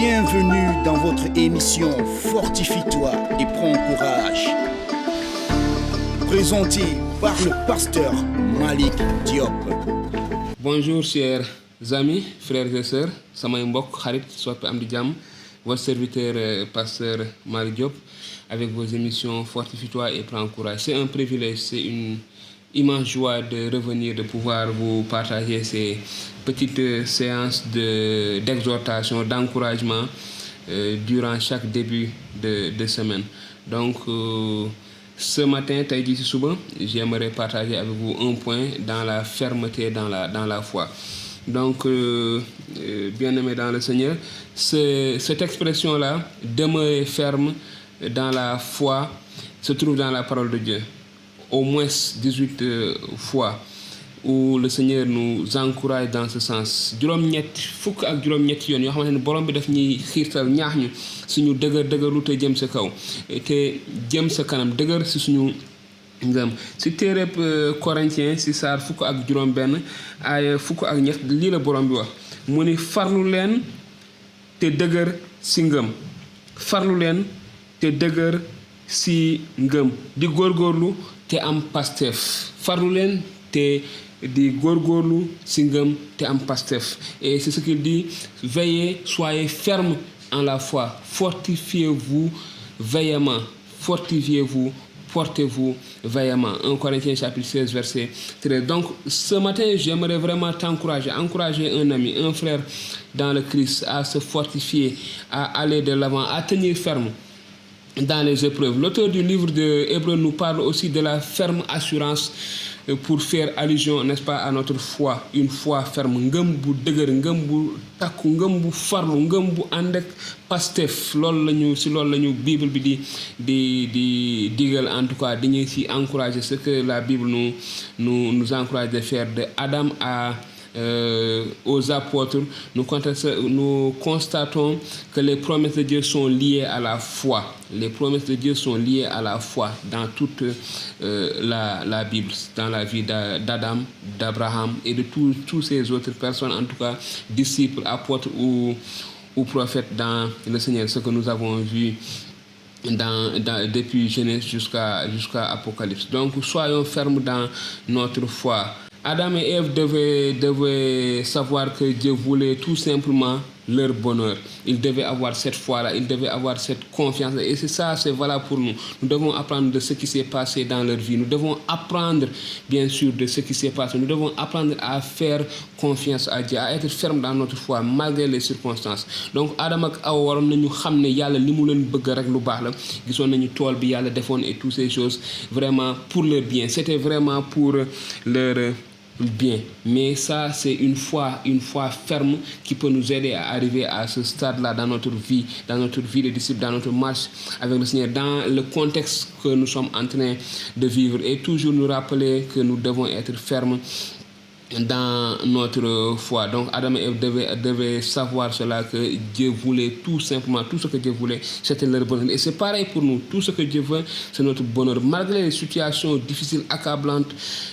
Bienvenue dans votre émission Fortifie-toi et prends courage. Présenté par le pasteur Malik Diop. Bonjour chers amis, frères et sœurs, samay mbokk xarit soppe am di jàmm, votre serviteur pasteur Malik Diop avec vos émissions Fortifie-toi et prends courage. C'est un privilège, c'est une immense joie de revenir, de pouvoir vous partager ces petites séances d'exhortation, d'encouragement durant chaque début de semaine. Donc, ce matin, tey jii ci suba, j'aimerais partager avec vous un point dans la fermeté dans la foi. Donc, bien-aimés dans le Seigneur, cette expression-là, demeurer ferme dans la foi, se trouve dans la parole de Dieu. Au moins 18 fois où le Seigneur nous encourage dans ce sens. Fukk ak juróom-ñett yoon yoo xamante ne borom bi daf ñuy xiirtal ñaax ñu suñu dëgërlu te jëm sa kaw te jëm sa kanam dëgër si suñu ngëm. Si téereb Corinthiens si saar fukk ak juróom-benn aaya fukk ak ñett lii la borom bi wax mu ni farlu leen te dëgër si ngëm. Farlu leen te dëgër si ngëm di góorgóorlu te am pastef. Farlu leen te di góorgóorlu si ngëm te am pastef. Et c'est ce qu'il dit, veillez, soyez fermes en la foi, fortifiez-vous vaillamment, fortifiez-vous, portez-vous vaillamment. 1 Corinthiens chapitre 16 verset 13. Donc ce matin, j'aimerais vraiment encourager un ami, un frère dans le Christ à se fortifier, à aller de l'avant, à tenir ferme dans les épreuves. L'auteur du livre de Hébreux nous parle aussi de la ferme assurance pour faire allusion, n'est-ce pas, à notre foi, une foi ferme, ngëm bu dëgër, ngëm bu takku, ngëm bu farlu, ngëm bu ànd ak pastef. Loolu lañu Bible bi di digal, en tout cas dañuy ci encourager ce que la Bible nous encourage de faire de Adam aux apôtres. Nous constatons que les promesses de Dieu sont liées à la foi. Les promesses de Dieu sont liées à la foi dans toute la Bible, dans la vie d'Adam, d'Abraham et de tous ces autres personnes, en tout cas disciples, apôtres ou prophètes dans le Seigneur, ce que nous avons vu depuis Genèse jusqu'à Apocalypse. Donc soyons fermes dans notre foi. Adam et Ève devaient savoir que Dieu voulait tout simplement leur bonheur. Ils devaient avoir cette foi-là, ils devaient avoir cette confiance-là. Et c'est valable pour nous. Nous devons apprendre de ce qui s'est passé dans leur vie. Nous devons apprendre, bien sûr, de ce qui s'est passé. Nous devons apprendre à faire confiance à Dieu, à être ferme dans notre foi, malgré les circonstances. Donc, Adam ak Awa waroon nañu xam ne Yàlla li mu leen bëgg rek lu baax la. Gisoon nañu tool bi Yàlla defoon et toutes ces choses, vraiment pour leur bien. C'était vraiment pour leur bien. Mais ça, c'est une foi ferme qui peut nous aider à arriver à ce stade-là dans notre vie de disciples, dans notre marche avec le Seigneur, dans le contexte que nous sommes en train de vivre, et toujours nous rappeler que nous devons être fermes dans notre foi. Donc Adam et Ève devaient savoir cela, que Dieu voulait tout simplement, tout ce que Dieu voulait, c'était leur bonheur. Et c'est pareil pour nous, tout ce que Dieu veut, c'est notre bonheur. Malgré les situations difficiles, accablantes,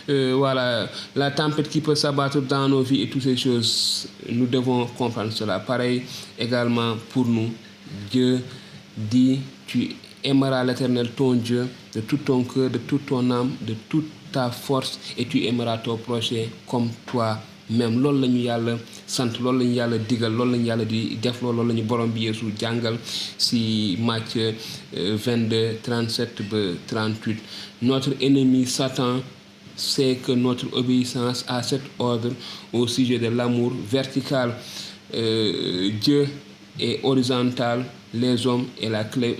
la tempête qui peut s'abattre dans nos vies et toutes ces choses, nous devons comprendre cela. Pareil également pour nous. Dieu dit, tu aimeras l'Éternel ton Dieu de tout ton cœur, de toute ton âme, de toute ta force, et tu aimeras ton prochain comme toi-même. Loolu la ñu Yàlla sant, loolu la ñu Yàlla digal, loolu la ñu Yàlla di def, loolu la ñu borom bi Yeesu jàngal ci Matthieu 22 37 ba 38. Notre ennemi Satan sait que notre obéissance à cet ordre au sujet de l'amour vertical, Dieu, et horizontal, les hommes, est la clé,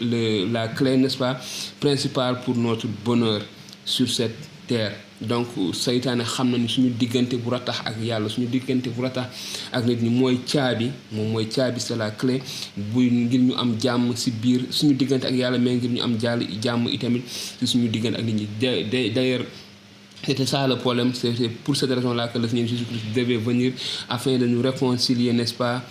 n'est-ce pas, principale pour notre bonheur sur cette terre. Donc saytaane xam na ni suñu diggante bu ratax ak Yàlla, suñu diggante bu ratax ak nit ñi mooy caabi, c'est la clé bu ngir ñu am jàmm ci biir suñu diggante ak Yàlla, mais ngir ñu am jàmm itamit ci suñu diggante ak nit ñi. D'ailleurs, c'était ça le problème. C'est pour cette raison-là que le Seigneur Jésus-Christ devait venir afin de nous réconcilier, n'est-ce pas,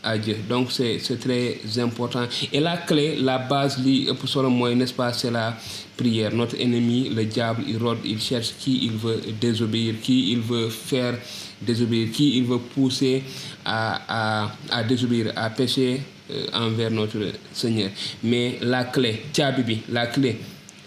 à Dieu. Donc c'est très important. Et la clé, la base, n'est-ce pas, c'est la prière. Notre ennemi, le diable, il rôde, il cherche qui il veut désobéir, qui il veut faire désobéir, qui il veut pousser à désobéir, à pécher envers notre Seigneur. Mais la clé,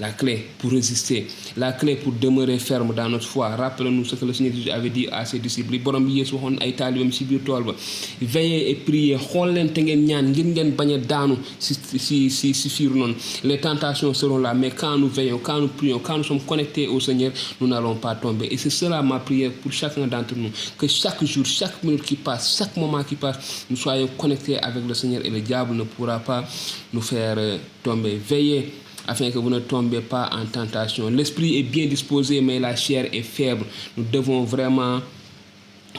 la clé pour résister, la clé pour demeurer ferme dans notre foi. Rappelons-nous ce que le Seigneur Jésus avait dit à ses disciples. Borom bi Yeesu waxoon ay taalibeem ci biir tool ba. Veillez et priez, xool leen te ngeen ñaan ngir ngeen bañ a daanu si fiir noonu. Les tentations seront là, mais quand nous veillons, quand nous prions, quand nous sommes connectés au Seigneur, nous n'allons pas tomber. Et c'est cela ma prière pour chacun d'entre nous, que chaque jour, chaque minute qui passe, chaque moment qui passe, nous soyons connectés avec le Seigneur et le diable ne pourra pas nous faire tomber. Veillez afin que vous ne tombiez pas en tentation. L'esprit est bien disposé, mais la chair est faible. Nous devons vraiment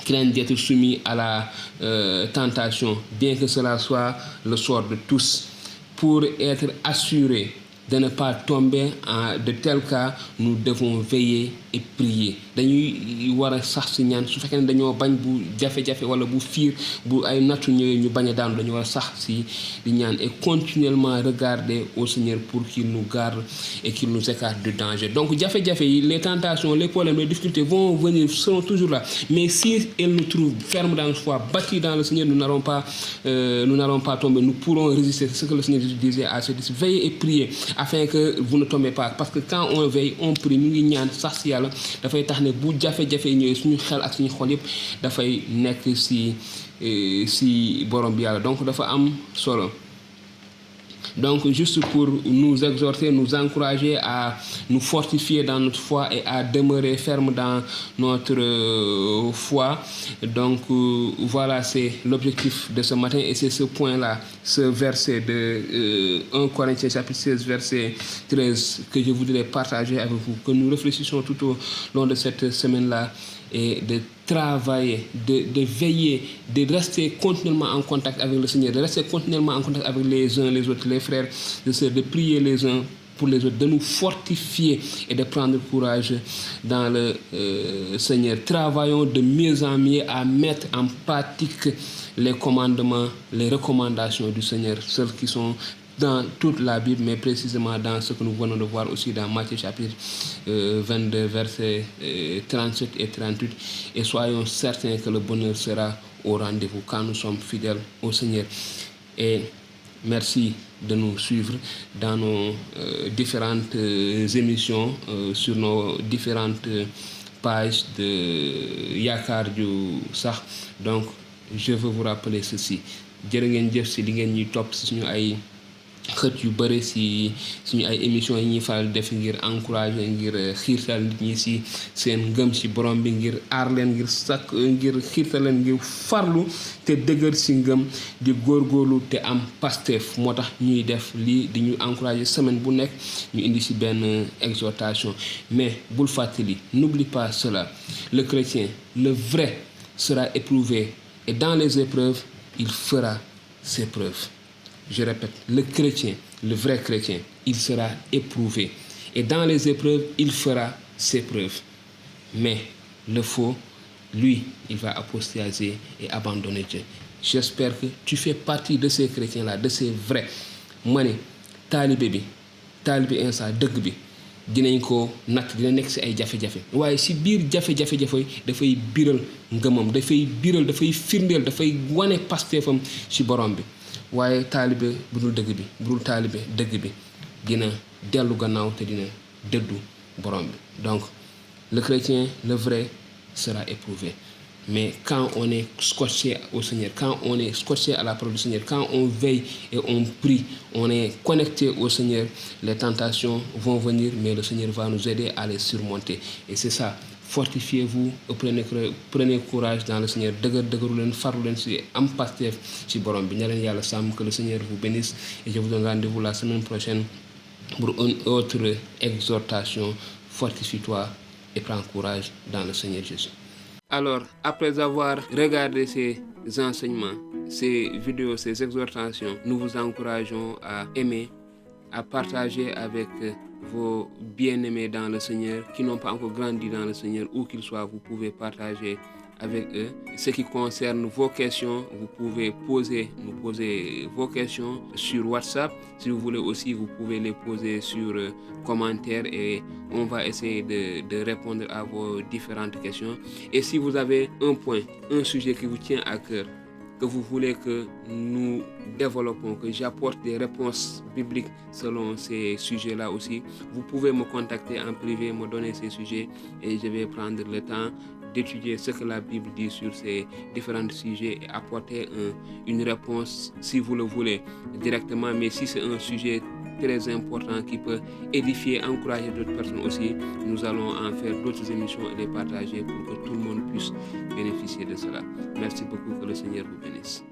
craindre d'être soumis à la tentation, bien que cela soit le sort de tous. Pour être assurés de ne pas tomber de tel cas, nous devons veiller et prier. Dañuy war a sax ci ñaan su fekkee ne dañoo bañ bu jafe-jafe wala bu fiir bu ay nattu ñëwee ñu bañ a daanu dañu war a sax ci di ñaan et continuellement regarder au Seigneur pour qu'il nous garde et qu'il nous écarte du danger. Donc jafe-jafe yi, les tentations, les problèmes, les difficultés vont venir, seront toujours là. Mais si elles nous trouvent fermes dans notre foi, bâtis dans le Seigneur, nous n'allons pas tomber. Nous pourrons résister. C'est ce que le Seigneur disait à ses disciples. Veillez et priez afin que vous ne tombez pas. Parce que quand on veille, on prie, ñu ngi ñaan sax ci Yàlla dafay tax ne bu jafe-jafe ñëwee suñu xel ak suñu xol yëpp dafay nekk ci borom bi Yàlla. Donc dafa am solo. Donc juste pour nous exhorter, nous encourager à nous fortifier dans notre foi et à demeurer ferme dans notre foi. Donc voilà, c'est l'objectif de ce matin et c'est ce point-là, ce verset de 1 Corinthiens chapitre 16 verset 13 que je voudrais partager avec vous, que nous réfléchissions tout au long de cette semaine-là et de travailler, de veiller, de rester continuellement en contact avec le Seigneur, de rester continuellement en contact avec les uns les autres, les frères, les sœurs, de prier les uns pour les autres, de nous fortifier et de prendre courage dans le Seigneur. Travaillons de mieux en mieux à mettre en pratique les commandements, les recommandations du Seigneur, celles qui sont dans toute la Bible, mais précisément dans ce que nous venons de voir aussi dans Matthieu chapitre 22, versets 37 et 38. Et soyons certains que le bonheur sera au rendez-vous quand nous sommes fidèles au Seigneur. Et merci de nous suivre dans nos différentes émissions, sur nos différentes pages de Yaakaar Ju Sax. Donc, je veux vous rappeler ceci. Jërë ngeen jëf si li ngeen ñuy topp si suñu ay xët yu bëri si suñu ay émissions yi ñuy faral def ngir encourager, ngir xiirtal nit ñi si seen ngëm si borom bi, ngir aar leen, ngir xiirtal leen, ngir farlu te dëgër si ngëm, di góorgóorlu te am Pastef. Moo tax ñuy def lii di ñu encourager semaine bu nekk ñu indi si benn exhortation. Mais bul fàttali, n'oublie pas cela, le chrétien, le vrai, sera éprouvé et dans les épreuves il fera ses preuves. Je répète, le chrétien, le vrai chrétien, il sera éprouvé. Et dans les épreuves, il fera ses preuves. Mais le faux, lui, il va apostasier et abandonner Dieu. J'espère que tu fais partie de ces chrétiens-là, de ces vrais. Ma ne taalibe insa dëgg bi dinañ ko natt, dina nekk si ay jafe-jafe, waaye si biir jafe-jafe dafay biral ngëmam, dafay firndeel, dafay wane Pastefam si borom bi. waaye taalibe bu dul taalibe dëgg bi dina dellu gannaaw te dina dëddu borom bi. Donc le chrétien, le vrai, sera éprouvé. Mais quand on est scotché au Seigneur, quand on est scotché à la parole du Seigneur, quand on veille et on prie, on est connecté au Seigneur, les tentations vont venir, mais le Seigneur va nous aider à les surmonter. Et c'est ça. Fortifiez-vous, prenez courage dans le Seigneur. Dëgëru leen, farlu leen si am Pastef si borom bi. Ña leen Yàlla sàmm, que le Seigneur vous bénisse et je vous donne rendez-vous la semaine prochaine pour une autre exhortation. Fortifie-toi et prends courage dans le Seigneur Jésus. Alors, après avoir regardé ces enseignements, ces vidéos, ces exhortations, nous vous encourageons à aimer, à partager avec vos bien-aimés dans le Seigneur qui n'ont pas encore grandi dans le Seigneur, où qu'ils soient, vous pouvez partager avec eux. Ce qui concerne vos questions, vous pouvez nous poser vos questions sur WhatsApp. Si vous voulez aussi, vous pouvez les poser sur commentaires et on va essayer de répondre à vos différentes questions. Et si vous avez un sujet qui vous tient à cœur, que vous voulez que nous développons, que j'apporte des réponses bibliques selon ces sujets-là aussi, vous pouvez me contacter en privé, me donner ces sujets et je vais prendre le temps d'étudier ce que la Bible dit sur ces différents sujets et apporter une réponse si vous le voulez directement. Mais si c'est un sujet très important qui peut édifier, encourager d'autres personnes aussi, nous allons en faire d'autres émissions et les partager pour que tout le monde puisse bénéficier de cela. Merci beaucoup, que le Seigneur vous bénisse.